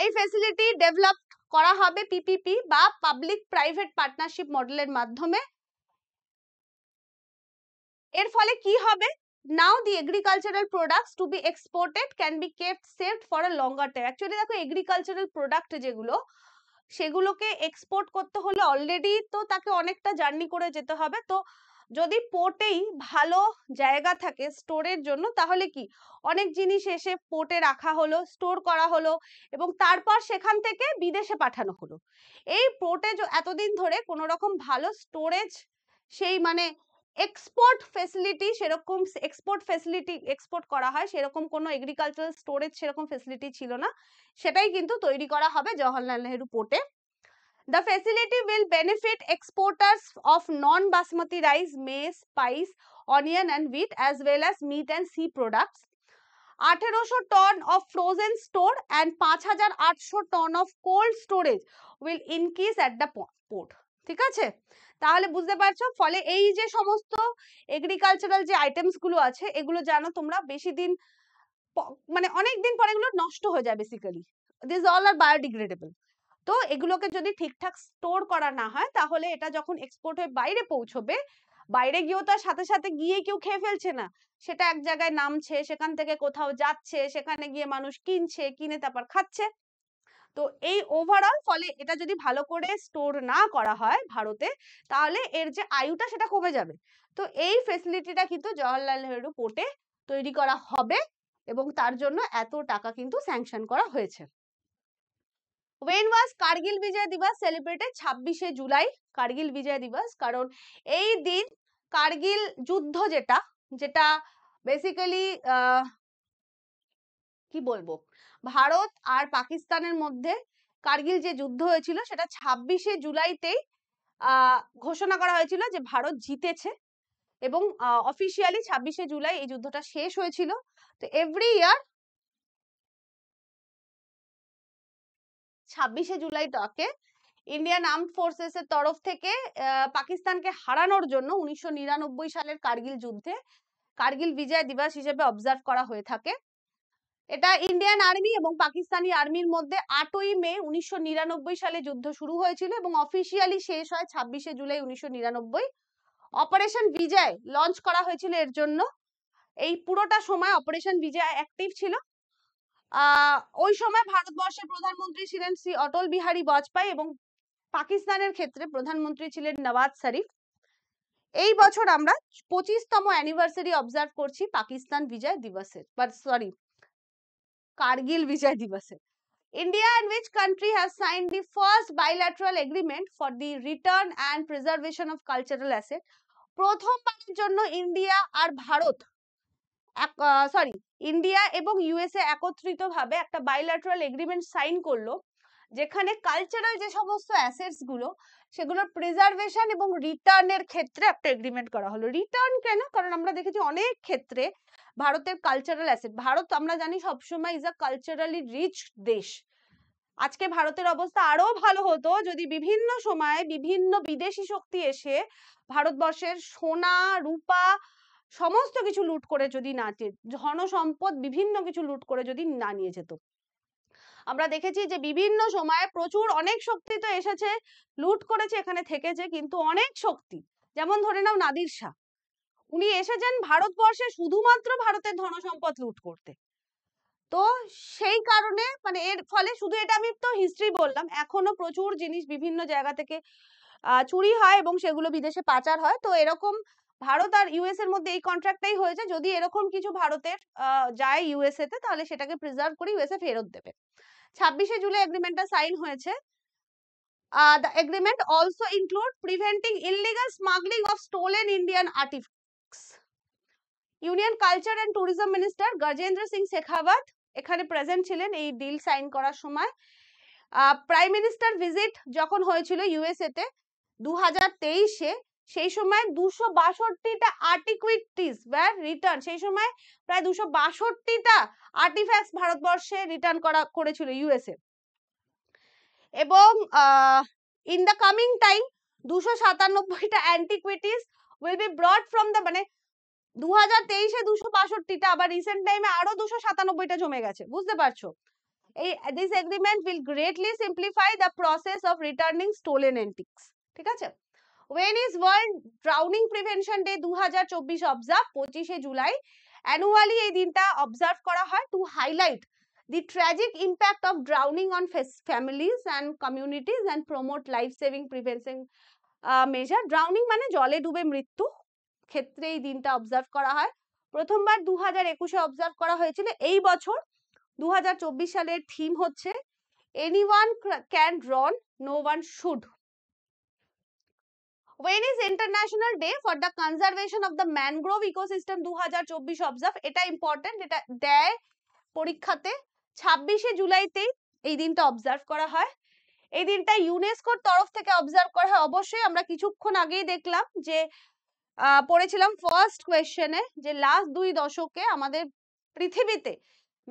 এই ফ্যাসিলিটি ডেভেলপ করা হবে PPP বা পাবলিক প্রাইভেট পার্টনারশিপ মডেলের মাধ্যমে। এর ফলে কি হবে? Now the agricultural products to be exported can be kept saved for a longer time. Actually দেখো এগ্রিকালচারাল প্রোডাক্ট যেগুলো সেগুলোকে এক্সপোর্ট করতে হলে অলরেডি তো তাকে অনেকটা জার্নি করে যেতে হবে। তো যদি পোর্টেই ভালো জায়গা থাকে স্টোরের জন্য তাহলে কি অনেক জিনিস এসে পোর্টে রাখা হলো, স্টোর করা হলো এবং তারপর সেখান থেকে বিদেশে পাঠানো হলো। এই পোর্টে এতদিন ধরে কোনো রকম ভালো স্টোরেজ সেই মানে এক্সপোর্ট ফেসিলিটি সেরকম এক্সপোর্ট করা হয় সেরকম কোনো এগ্রিকালচারাল স্টোরেজ সেরকম ফেসিলিটি ছিল না, সেটাই কিন্তু তৈরি করা হবে Jawaharlal Nehru পোর্টে। The facility will benefit exporters of non-basmati rice, maize, spice, onion and wheat as well as meat and sea products. 1800 ton of frozen store and 5800 ton of cold storage will increase at the port. ঠিক আছে, তাহলে বুঝতে পারছো। ফলে এই যে সমস্ত agricultural যে আইটেমস গুলো আছে এগুলো জানো তোমরা বেশি দিন মানে অনেক দিন পরে এগুলো নষ্ট হয়ে যায় basically, this all are biodegradable. তো এগুলোকে যদি ঠিকঠাক স্টোর করা না হয় তাহলে এটা যখন এক্সপোর্ট হয়ে বাইরে পৌঁছবে, বাইরে গিয়েও তার সাথে সাথে গিয়ে কেউ খেয়ে ফেলছে না, সেটা এক জায়গায় নামছে, সেখান থেকে কোথাও যাচ্ছে, সেখানে গিয়ে মানুষ কিনছে, কিনে তারপর খাচ্ছে। তো এই ওভারঅল ফলে এটা যদি ভালো করে স্টোর না করা হয় ভারতে, তাহলে এর যে আয়ুটা সেটা কমে যাবে। তো এই ফেসিলিটিটা কিন্তু জওহরলাল নেহেরু পোর্টে তৈরি করা হবে এবং তার জন্য এত টাকা কিন্তু স্যাংশন করা হয়েছে। When was কার্গিল বিজয় দিবস সেলিব্রেটেড? 26শে জুলাই কার্গিল বিজয় দিবস। কারণ এই দিন কার্গিল যুদ্ধ যেটা যেটা বেসিক্যালি কি বলবো, ভারত আর পাকিস্তানের মধ্যে কার্গিল যে যুদ্ধ হয়েছিল সেটা 26শে জুলাইতেই ঘোষণা করা হয়েছিল যে ভারত জিতেছে এবং অফিসিয়ালি 26শে জুলাই এই যুদ্ধটা শেষ হয়েছিল। তো এভরি ইয়ার 26শে জুলাইটাকে ইন্ডিয়ান আর্মড ফোর্সেস এর তরফ থেকে পাকিস্তানকে হারানোর জন্য 1999 সালের কার্গিল যুদ্ধে কার্গিল বিজয় দিবস হিসেবে অবজার্ভ করা হয়ে থাকে। এটা ইন্ডিয়ান আর্মি এবং পাকিস্তানি আর্মির মধ্যে 8ই মে 1999 সালে যুদ্ধ শুরু হয়েছিল এবং অফিসিয়ালি শেষ হয় 26শে জুলাই 1999। অপারেশন বিজয় লঞ্চ করা হয়েছিল এর জন্য। এই পুরোটা সময় অপারেশন বিজয় অ্যাক্টিভ ছিল। ওই সময় ভারতবর্ষের প্রধানমন্ত্রী ছিলেন শ্রী অটল বিহারী বাজপেয়ী এবং পাকিস্তানের ক্ষেত্রে প্রধানমন্ত্রী ছিলেন নওয়াজ শরীফ। এই বছর আমরা 25তম অ্যানিভার্সারি অবজার্ভ করছি পাকিস্তান বিজয় দিবসের, বাট সরি কার্গিল বিজয় দিবসের। India and which country has signed the first bilateral agreement for the return and preservation of cultural assets? প্রথমবারের জন্য ইন্ডিয়া আর ভারত ইন্ডিয়া এবং ইউএসএ একত্রিতভাবে একটা বাইল্যাটারাল এগ্রিমেন্ট সাইন করলো, যেখানে কালচারাল যে সমস্ত অ্যাসেটস গুলো সেগুলোর প্রিজার্ভেশন এবং রিটার্নের ক্ষেত্রে একটা এগ্রিমেন্ট করা হলো। রিটার্ন কেন? কারণ আমরা দেখেছি অনেক ক্ষেত্রে ভারতের কালচারাল অ্যাসেট, ভারত আমরা জানি সবসময় ইজ আ কালচারালি রিচ দেশ। আজকে ভারতের অবস্থা আরো ভালো হতো যদি বিভিন্ন সময় বিভিন্ন বিদেশি শক্তি এসে ভারতবর্ষের সোনা রূপা সমস্ত কিছু লুট করে যদি না, ধন সম্পদ বিভিন্ন কিছু লুট করে যদি না নিয়ে যেত। আমরা দেখেছি যে বিভিন্ন সময়ে প্রচুর অনেক শক্তি তো এসেছে, লুট করেছে, এখানে থেকেছে, কিন্তু অনেক শক্তি, যেমন ধরে নাও নাদির শাহ, উনি এসেছেন ভারতবর্ষে শুধুমাত্র ভারতের ধন সম্পদ লুট করতে। তো সেই কারণে মানে এর ফলে শুধু এটা আমি তো হিস্ট্রি বললাম, এখনো প্রচুর জিনিস বিভিন্ন জায়গা থেকে চুরি হয় এবং সেগুলো বিদেশে পাচার হয়। তো এরকম ভারত আর ইউএস এর মধ্যে এই কন্ট্রাক্টটাই হয়েছে, যদি এরকম কিছু ভারতের যায় ইউএসএ তে তাহলে সেটাকে প্রিজার্ভ করে ইউএসএ ফেরত দেবে। 26শে জুলাই এগ্রিমেন্টটা সাইন হয়েছে। The agreement also include preventing illegal smuggling of stolen Indian artifacts. Union culture and tourism minister Gajendra Singh Shekhawat এখানে প্রেজেন্ট ছিলেন এই ডিল সাইন করার সময়। প্রাইম মিনিস্টার ভিজিট যখন হয়েছিল ইউএসএ তে 2023-এ, সেই সময় 262টা আর্টিকুইটিস ওয়্যার রিটার্ন, সেই সময় প্রায় 262টা আর্টিফ্যাক্টস ভারতবর্ষে রিটার্ন করেছিল ইউএসএ। এবং ইন দ্য কামিং টাইম 297টা antiquities will be brought from the, মানে 2023-এ 262টা, আবার রিসেন্ট টাইমে আরো 297টা জমে গেছে, বুঝতে পারছো। This agreement will greatly simplify the process of returning stolen antiques. ঠিক আছে। When is World Drowning Prevention Day 2024 observe? 25শে জুলাই অ্যানুয়ালি এই দিনটা অবজার্ভ করা হয় to highlight the tragic impact of drowning on families and communities and promote life saving prevention measure. Drowning মানে জলে ডুবে মৃত্যু ক্ষেত্রে এই দিনটা অবজার্ভ করা হয়। প্রথমবার 2021-এ অবজার্ভ করা হয়েছিল। এই বছর 2024 সালের থিম হচ্ছে anyone can drown, no one should. When is International Day for the Conservation of the Mangrove Ecosystem 2024 observe? এটা ইম্পর্টেন্ট, এটা দেয় পরীক্ষাতে। 26শে জুলাইতেই এই দিনটা অবজার্ভ করা হয়। এই দিনটা ইউনেস্কোর তরফ থেকে অবজার্ভ করা হয়। অবশ্যই আমরা কিছুক্ষণ আগেই দেখলাম যে পড়েছিলাম ফার্স্ট কোয়েশ্চেনে যে লাস্ট 2 দশকে আমাদের পৃথিবীতে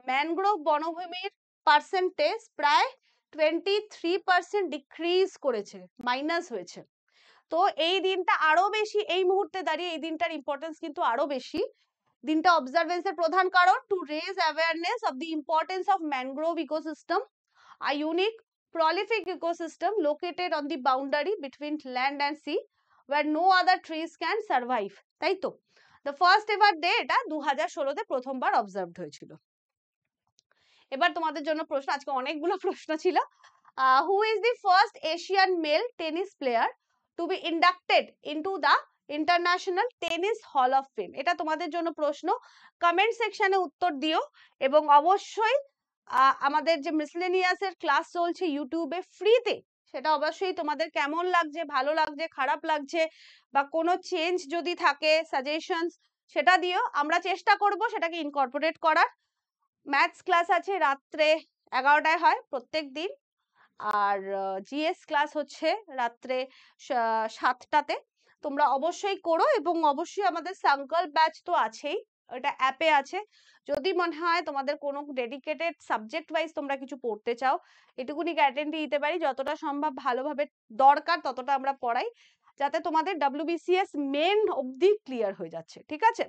ম্যানগ্রোভ বনভূমির পার্সেন্টেজ প্রায় 23% ডিক্রিজ করেছে, মাইনাস হয়েছে। তো এই দিনটা আরো বেশি, এই মুহূর্তে দাঁড়িয়ে এই দিনটার ইম্পর্টেন্স কিন্তু আরো বেশি। দিনটা অবজারভেন্সের প্রধান কারণ to raise awareness of the importance of mangrove ecosystem, a unique prolific ecosystem located on the boundary between land and sea where no other trees can survive, তাই তো? the first ever day এটা 2016 তে প্রথমবার observed হয়েছিল। এবার তোমাদের জন্য প্রশ্ন, আজকে অনেকগুলো প্রশ্ন ছিল। who is the first Asian male tennis player to be inducted into the international tennis hall of fame? এটা তোমাদের জন্য প্রশ্ন, কমেন্ট সেকশনে উত্তর দিও। এবং অবশ্যই আমাদের যে মিসলেনিয়াস এর ক্লাস চলছে ইউটিউবে ফ্রিতে, সেটা অবশ্যই তোমাদের কেমন লাগছে, ভালো লাগছে, খারাপ লাগছে, বা কোনো চেঞ্জ যদি থাকে সাজেশনস সেটা দিও। আমরা চেষ্টা করব সেটাকে ইনকর্পোরেট করার। ম্যাথস ক্লাস আছে রাত্রে 11টায় হয় প্রত্যেক দিন, আর জিএস ক্লাস হচ্ছে রাত্রে 7টাতে। তোমরা অবশ্যই করো, এবং অবশ্যই আমাদের সংকল্প ব্যাচ তো আছেই, ওটা অ্যাপে আছে। যদি মনে হয় তোমাদের কোনো ডেডিকেটেড সাবজেক্ট ওয়াইজ তোমরা কিছু পড়তে চাও, এটুকুনি গ্যারান্টি দিতে পারি যতটা সম্ভব ভালোভাবে দরকার ততটা আমরা পড়াই, যাতে তোমাদের WBCS মেন অবধি ক্লিয়ার হয়ে যাচ্ছে, ঠিক আছে?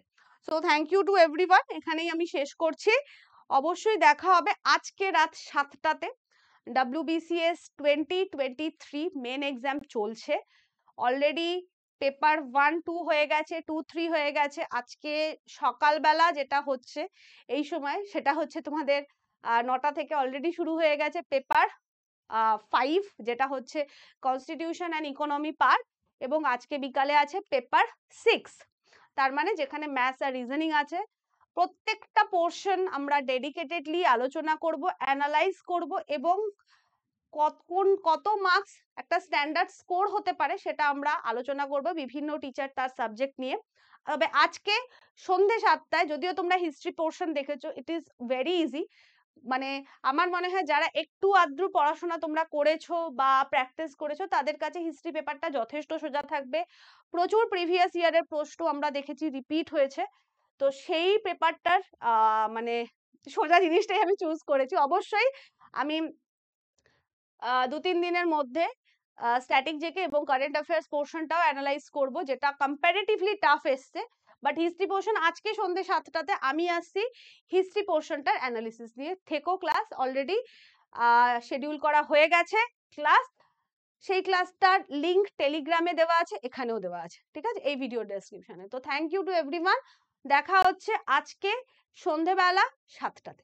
So thank you to everyone, এখানেই আমি শেষ করছি। অবশ্যই দেখা হবে আজকে রাত 7টাতে। WBCS 2023 মেন এক্সাম চলছে অলরেডি, পেপার 1, 2 হয়ে গেছে, 2, 3 হয়ে গেছে। আজকে সকালবেলা যেটা হচ্ছে এই সময়, সেটা হচ্ছে তোমাদের 9টা থেকে অলরেডি শুরু হয়ে গেছে পেপার 5, যেটা হচ্ছে কনস্টিটিউশন অ্যান্ড ইকোনমি পার্ট, এবং আজকে বিকালে আছে পেপার 6, তার মানে যেখানে ম্যাথস আর রিজনিং আছে। প্রত্যেকটা পোর্শন আমরা ডেডিকেটেডলি আলোচনা করব, অ্যানালাইজ করব, এবং কত মার্কস একটা স্ট্যান্ডার্ড স্কোর হতে পারে সেটা আমরা আলোচনা করব, বিভিন্ন টিচার তার সাবজেক্ট নিয়ে। তবে আজকে সন্ধ্যে 7টায়, যদিও তোমরা হিস্ট্রি পোর্শন দেখেছো, ইট ইজ ভেরি ইজি। মানে আমার মনে হয় যারা একটু আদ্রু পড়াশোনা তোমরা করেছো বা প্র্যাকটিস করেছো, তাদের কাছে হিস্ট্রি পেপারটা যথেষ্ট সোজা থাকবে। প্রচুর প্রিভিয়াস ইয়ারের প্রশ্ন আমরা দেখেছি রিপিট হয়েছে, তো সেই পেপারটার মানে সোজা জিনিসটাই আমি চুজ করেছি। অবশ্যই আমি 2-3 দিনের মধ্যে স্ট্যাটিক জেকে এবং কারেন্ট অ্যাফেয়ার্স পোর্শনটাও অ্যানালাইজ করব, যেটা কম্পারেটিভলি টাফ এসছে। বাট হিস্ট্রি পোর্শন আজকে সন্ধ্যে 7টাতে আমি আসছি হিস্ট্রি পোর্শনটার অ্যানালিসিস নিয়ে। থেকো, ক্লাস অলরেডি শিডিউল করা হয়ে গেছে ক্লাস, সেই ক্লাসটার লিংক টেলিগ্রামে দেওয়া আছে, এখানেও দেওয়া আছে, ঠিক আছে, এই ভিডিও ডেসক্রিপশনে। তো থ্যাংক ইউ টু এভরিওয়ান, দেখা হচ্ছে আজকে সন্ধ্যেবেলা 7টাতে।